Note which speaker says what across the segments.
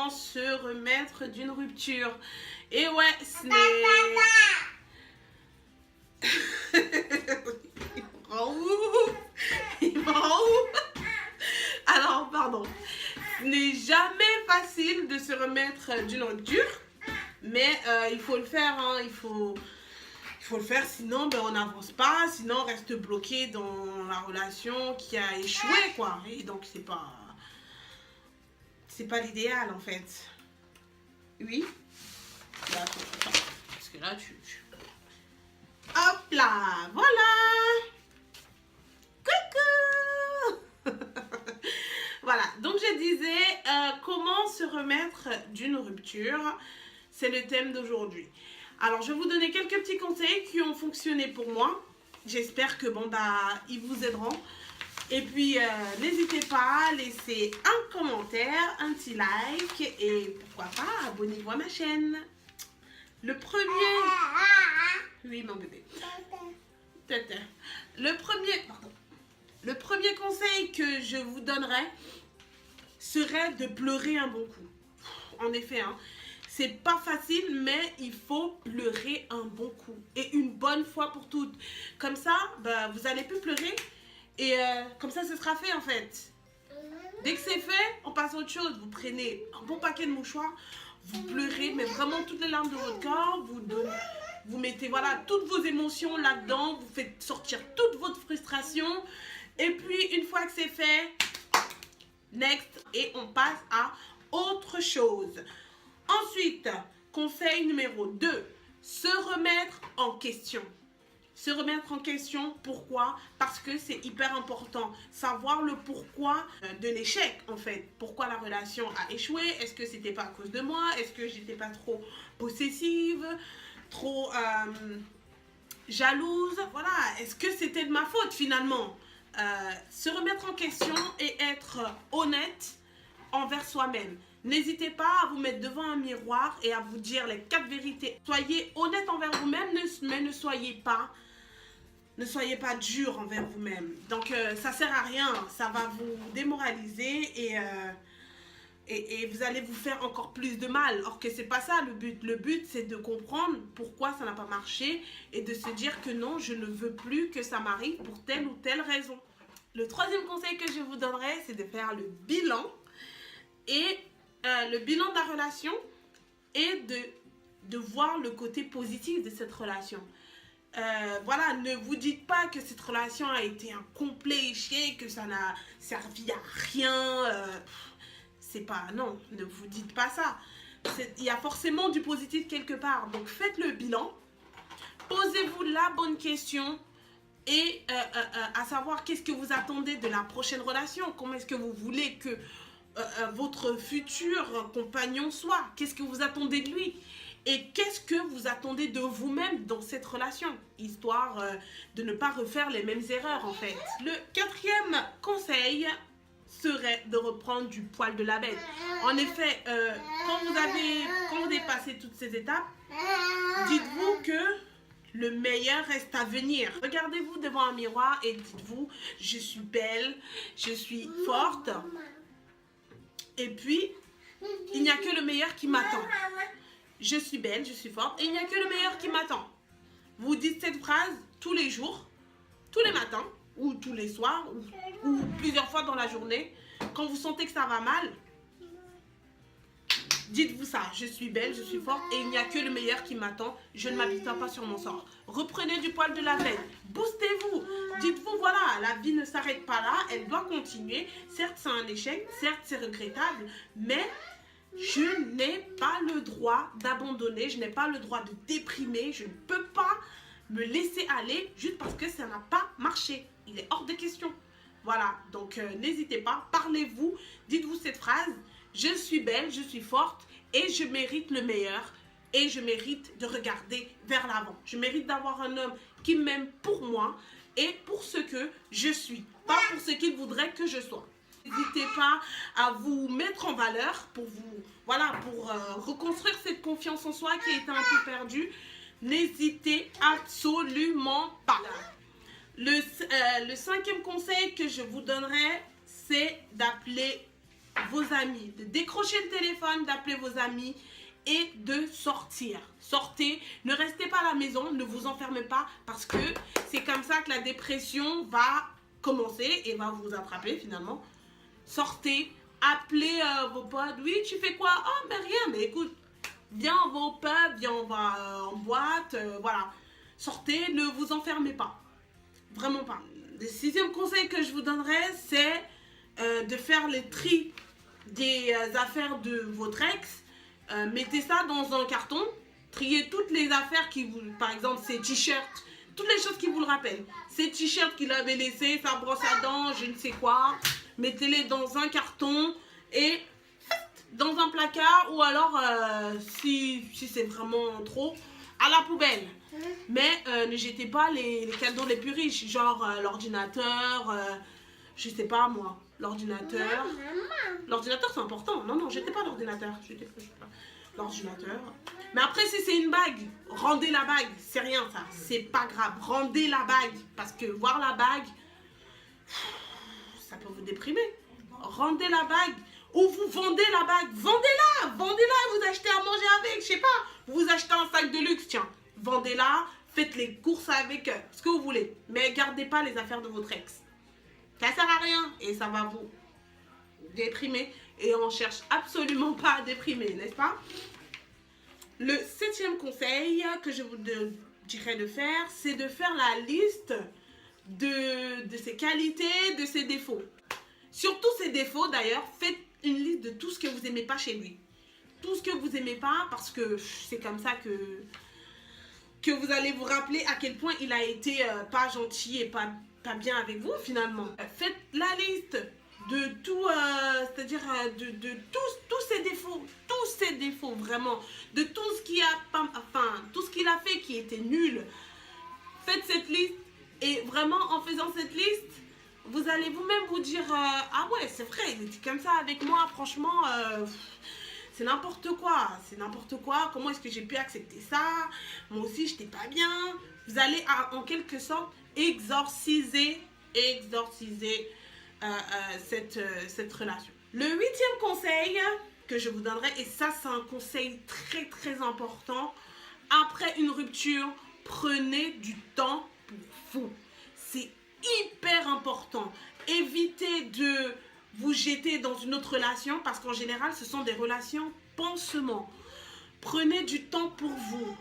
Speaker 1: comment se remettre d'une rupture. Et ouais, ce n'est... Il me rend ouf. Il me rend ouf. Alors, pardon. Ce n'est jamais facile de se remettre d'une rupture. Mais il faut le faire, hein. Il faut le faire, sinon ben, on n'avance pas, sinon on reste bloqué dans la relation qui a échoué, quoi. Et donc c'est pas l'idéal en fait. Oui. Là, parce que là hop là, voilà. Coucou. Voilà, donc je disais comment se remettre d'une rupture. C'est le thème d'aujourd'hui. Alors, je vais vous donner quelques petits conseils qui ont fonctionné pour moi. J'espère que, bon, bah, ils vous aideront. Et puis, n'hésitez pas à laisser un commentaire, un petit like et pourquoi pas, abonnez-vous à ma chaîne. Le premier... Oui, mon bébé. Le premier conseil que je vous donnerais serait de pleurer un bon coup. En effet, hein. C'est pas facile, mais il faut pleurer un bon coup. Et une bonne fois pour toutes. Comme ça, bah, vous allez plus pleurer. Et comme ça, ce sera fait en fait. Dès que c'est fait, on passe à autre chose. Vous prenez un bon paquet de mouchoirs. Vous pleurez, mais vraiment toutes les larmes de votre corps. Vous mettez voilà, toutes vos émotions là-dedans. Vous faites sortir toute votre frustration. Et puis, une fois que c'est fait, next. Et on passe à autre chose. Ensuite, conseil numéro 2, se remettre en question. Se remettre en question, pourquoi? Parce que c'est hyper important. Savoir le pourquoi de l'échec, en fait. Pourquoi la relation a échoué? Est-ce que c'était pas à cause de moi? Est-ce que j'étais pas trop possessive? Trop jalouse? Voilà, est-ce que c'était de ma faute finalement? Se remettre en question et être honnête envers soi-même. N'hésitez pas à vous mettre devant un miroir et à vous dire les 4 vérités. Soyez honnête envers vous-même, mais ne soyez pas dur envers vous-même. Donc, ça sert à rien. Ça va vous démoraliser et vous allez vous faire encore plus de mal. Or que c'est pas ça le but. Le but, c'est de comprendre pourquoi ça n'a pas marché et de se dire que non, je ne veux plus que ça m'arrive pour telle ou telle raison. Le troisième conseil que je vous donnerai, c'est de faire le bilan et le bilan de la relation et de voir le côté positif de cette relation. Voilà, ne vous dites pas que cette relation a été un complet échec, que ça n'a servi à rien. C'est pas, non, ne vous dites pas ça. Il y a forcément du positif quelque part. Donc faites le bilan, posez-vous la bonne question et à savoir qu'est-ce que vous attendez de la prochaine relation. Comment est-ce que vous voulez que votre futur compagnon soit? Qu'est-ce que vous attendez de lui? Et qu'est-ce que vous attendez de vous-même dans cette relation? Histoire de ne pas refaire les mêmes erreurs en fait. Le quatrième conseil serait de reprendre du poil de la bête. En effet, quand vous avez passé toutes ces étapes, dites-vous que le meilleur reste à venir. Regardez-vous devant un miroir et dites-vous, je suis belle, je suis forte. Et puis, il n'y a que le meilleur qui m'attend. Je suis belle, je suis forte et il n'y a que le meilleur qui m'attend. Vous dites cette phrase tous les jours, tous les matins, ou tous les soirs, ou plusieurs fois dans la journée. Quand vous sentez que ça va mal, dites-vous ça, je suis belle, je suis forte et il n'y a que le meilleur qui m'attend. Je ne m'habitue pas sur mon sort. Reprenez du poil de la bête, boostez-vous. Dites-vous, voilà, la vie ne s'arrête pas là, elle doit continuer. Certes, c'est un échec, certes, c'est regrettable, mais je n'ai pas le droit d'abandonner, je n'ai pas le droit de déprimer, je ne peux pas me laisser aller juste parce que ça n'a pas marché. Il est hors de question. Voilà, donc n'hésitez pas, parlez-vous, dites-vous cette phrase, je suis belle, je suis forte et je mérite le meilleur et je mérite de regarder vers l'avant. Je mérite d'avoir un homme qui m'aime pour moi et pour ce que je suis, pas pour ce qu'il voudrait que je sois. N'hésitez pas à vous mettre en valeur pour vous, voilà, pour reconstruire cette confiance en soi qui a été un peu perdue. N'hésitez absolument pas. Le cinquième conseil que je vous donnerai, c'est d'appeler vos amis, de décrocher le téléphone, d'appeler vos amis et de sortir. Sortez, ne restez pas à la maison, ne vous enfermez pas parce que c'est comme ça que la dépression va commencer et va vous attraper finalement. Sortez, appelez vos potes. Oui, tu fais quoi? Oh, mais rien, mais écoute, viens, on va au pub, viens, on va en boîte, voilà. Sortez, ne vous enfermez pas. Vraiment pas. Le 6e conseil que je vous donnerai, c'est de faire le tri des affaires de votre ex. Mettez ça dans un carton. Triez toutes les affaires qui vous... Par exemple, ses t-shirts. Toutes les choses qui vous le rappellent. Ses t-shirts qu'il avait laissés, sa brosse à dents, je ne sais quoi. Mettez-les dans un carton et dans un placard. Ou alors, si c'est vraiment trop, à la poubelle. Mais ne jetez pas les cadeaux les plus riches. Genre l'ordinateur, je sais pas moi. L'ordinateur. L'ordinateur c'est important. Non, jetez pas l'ordinateur. L'ordinateur. Mais après, si c'est une bague, rendez la bague. C'est rien ça. C'est pas grave. Rendez la bague. Parce que voir la bague, ça peut vous déprimer. Rendez la bague. Ou vous vendez la bague. Vendez-la. Vendez-la et vous achetez à manger avec. Je sais pas. Vous achetez un sac de luxe. Tiens. Vendez-la. Faites les courses avec ce que vous voulez. Mais gardez pas les affaires de votre ex. Ça sert à rien. Et ça va vous déprimer. Et on cherche absolument pas à déprimer, n'est-ce pas? Le 7e conseil que je vous dirais de faire, c'est de faire la liste de ses qualités, de ses défauts. Surtout ses défauts d'ailleurs, faites une liste de tout ce que vous n'aimez pas chez lui. Tout ce que vous n'aimez pas, parce que c'est comme ça que vous allez vous rappeler à quel point il a été pas gentil et pas bien avec vous finalement. Faites la liste de tout, c'est-à-dire de tous ses défauts vraiment, de tout ce qu'il tout ce qu'il a fait qui était nul. Faites cette liste et vraiment en faisant cette liste, vous allez vous-même vous dire ah ouais c'est vrai, il était comme ça avec moi, franchement c'est n'importe quoi, comment est-ce que j'ai pu accepter ça, moi aussi j'étais pas bien. Vous allez en quelque sorte exorciser cette relation. Le 8e conseil que je vous donnerai, et ça c'est un conseil très très important, après une rupture, prenez du temps pour vous. C'est hyper important. Évitez de vous jeter dans une autre relation parce qu'en général ce sont des relations pansements. Prenez du temps pour vous.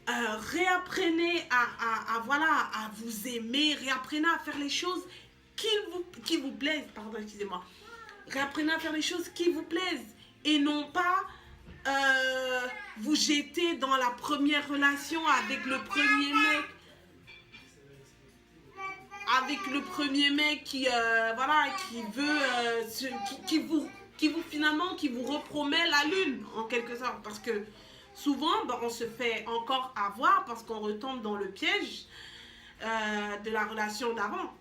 Speaker 1: Réapprenez à vous aimer, réapprenez à faire les choses qui vous plaisent, pardon, excusez-moi. Réapprenez à faire les choses qui vous plaisent et non pas vous jeter dans la première relation avec le premier mec qui veut qui vous repromet la lune en quelque sorte, parce que souvent on se fait encore avoir parce qu'on retombe dans le piège de la relation d'avant.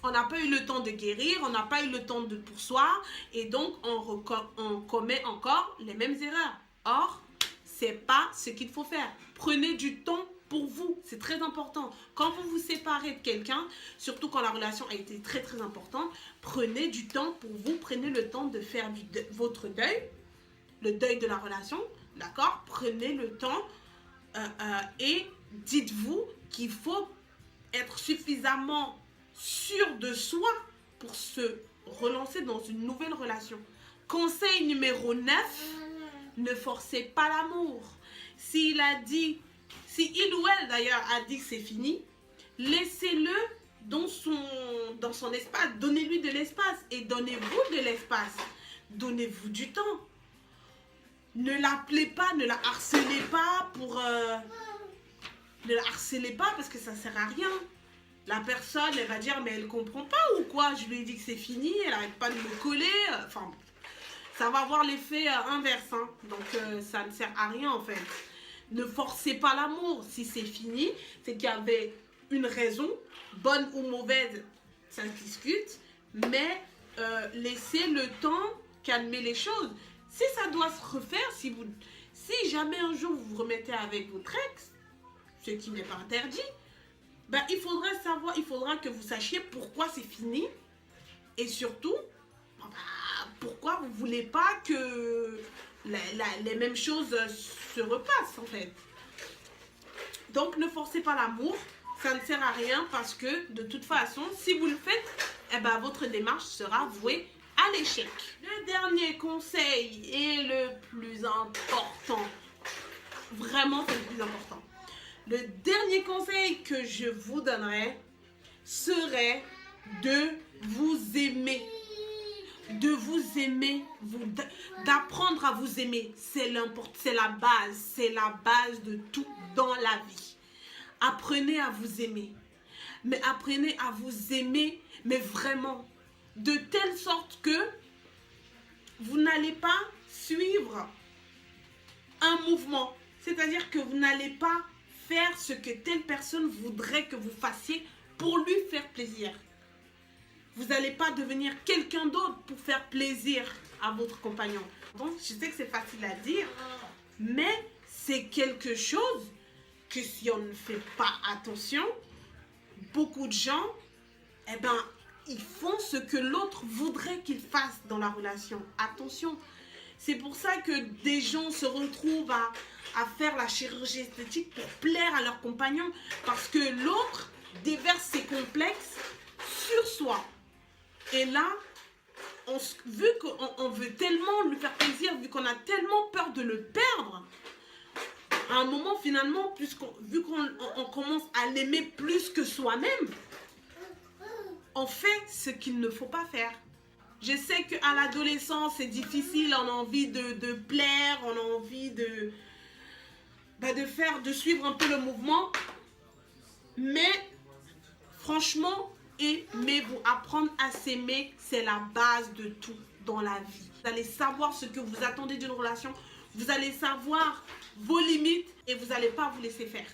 Speaker 1: On n'a pas eu le temps de guérir, on n'a pas eu le temps de poursoir et donc on commet encore les mêmes erreurs. Or, c'est pas ce qu'il faut faire. Prenez du temps pour vous, c'est très important. Quand vous vous séparez de quelqu'un, surtout quand la relation a été très très importante, prenez du temps pour vous, prenez le temps de faire votre deuil, le deuil de la relation, d'accord? Prenez le temps et dites-vous qu'il faut être suffisamment sûr de soi pour se relancer dans une nouvelle relation. Conseil numéro 9, ne forcez pas l'amour. Si il ou elle d'ailleurs a dit que c'est fini, laissez-le dans son espace, donnez-lui de l'espace et donnez-vous de l'espace. Donnez-vous du temps. Ne l'appelez pas, ne la harcelez pas ne la harcelez pas parce que ça sert à rien. La personne, elle va dire, mais elle comprend pas ou quoi? Je lui ai dit que c'est fini, elle n'arrête pas de me coller. Enfin, ça va avoir l'effet inverse. Hein. Donc, ça ne sert à rien en fait. Ne forcez pas l'amour. Si c'est fini, c'est qu'il y avait une raison, bonne ou mauvaise, ça se discute. Mais laissez le temps calmer les choses. Si ça doit se refaire, si jamais un jour vous vous remettez avec votre ex, ce qui n'est pas interdit, ben, il faudra que vous sachiez pourquoi c'est fini et surtout pourquoi vous ne voulez pas que les mêmes choses se repassent en fait? Donc ne forcez pas l'amour, ça ne sert à rien parce que de toute façon, si vous le faites, eh ben, votre démarche sera vouée à l'échec. Le dernier conseil est le plus important. Vraiment, c'est le plus important. Le dernier conseil que je vous donnerai serait de vous aimer. De vous aimer, d'apprendre à vous aimer. C'est la base de tout dans la vie. Apprenez à vous aimer. Mais apprenez à vous aimer, mais vraiment, de telle sorte que vous n'allez pas suivre un mouvement. C'est-à-dire que vous n'allez pas faire ce que telle personne voudrait que vous fassiez pour lui faire plaisir. Vous n'allez pas devenir quelqu'un d'autre pour faire plaisir à votre compagnon. Donc, je sais que c'est facile à dire, mais c'est quelque chose que si on ne fait pas attention, beaucoup de gens, eh ben, ils font ce que l'autre voudrait qu'ils fassent dans la relation. Attention, c'est pour ça que des gens se retrouvent à faire la chirurgie esthétique pour plaire à leur compagnon, parce que l'autre déverse ses complexes sur soi. Et là, vu qu'on veut tellement lui faire plaisir, vu qu'on a tellement peur de le perdre, à un moment finalement, vu qu'on commence à l'aimer plus que soi-même, on fait ce qu'il ne faut pas faire. Je sais qu'à l'adolescence, c'est difficile, on a envie de plaire, on a envie de suivre un peu le mouvement. Mais franchement, aimez-vous. Apprendre à s'aimer, c'est la base de tout dans la vie. Vous allez savoir ce que vous attendez d'une relation, vous allez savoir vos limites et vous n'allez pas vous laisser faire.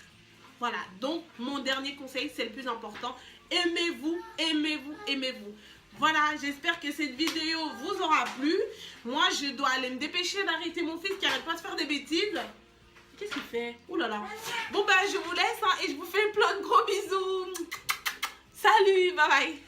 Speaker 1: Voilà, donc mon dernier conseil, c'est le plus important. Aimez-vous, aimez-vous, aimez-vous. Voilà, j'espère que cette vidéo vous aura plu. Moi, je dois aller me dépêcher d'arrêter mon fils qui n'arrête pas de faire des bêtises. Qu'est-ce qu'il fait? Ouh là là. Bon, ben, je vous laisse et je vous fais plein de gros bisous. Salut, bye bye.